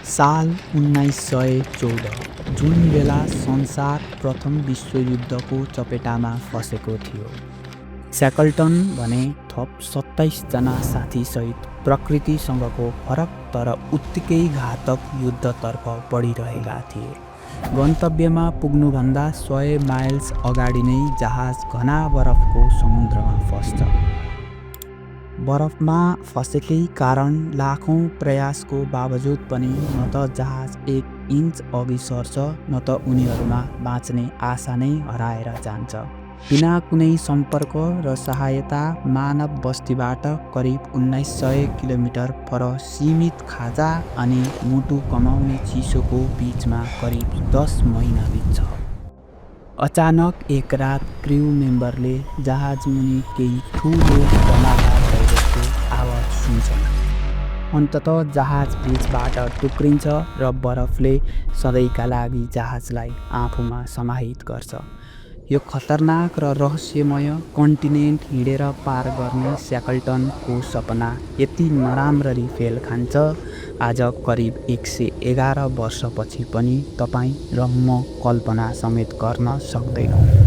साल 1914 जुन बेला संसार प्रथम विश्वयुद्धको चपेटामा फसेको थियो। स्याकल्टन भने थप 27 जना साथीसहित प्रकृतिसँगको फरक तर उत्तिकै घातक युद्धतर्फ बढिरहेका थिए। गन्तव्यमा पुग्नुभन्दा 100 माइल्स अगाडि नै जहाज घना बरफको समुद्रमा फस्छ। बरफमा फसेकै कारण लाखौँ प्रयासको बावजुद पनि न त जहाज 1 इन्च अघि सर्छ न त उनीहरूमा बाँच्ने आशा नै हराएर जान्छ। बिना कुनै सम्पर्क र सहायता मानव बस्तीबाट करिब 1900 किलोमिटर पर सीमित खाजा अनि मुटु कमाउने चिसोको बीचमा करिब 10 महिना बित्छ। अचानक एक रात क्र्यू मेम्बरले जहाजमुनि केही ठुलो धमाका भइरहेको आवाज सुन्छन्। अन्ततः जहाज बीचबाट टुक्रिन्छ र बरफले सधैँका लागि जहाजलाई आफूमा समाहित गर्छ। यो खतरनाक र रहस्यमय कन्टिनेन्ट हिँडेर पार गर्ने स्याकल्टनको सपना यति नराम्ररी फेल खान्छ आज करिब 111 वर्षपछि पनि तपाईँ र म कल्पना समेत गर्न सक्दैनौँ।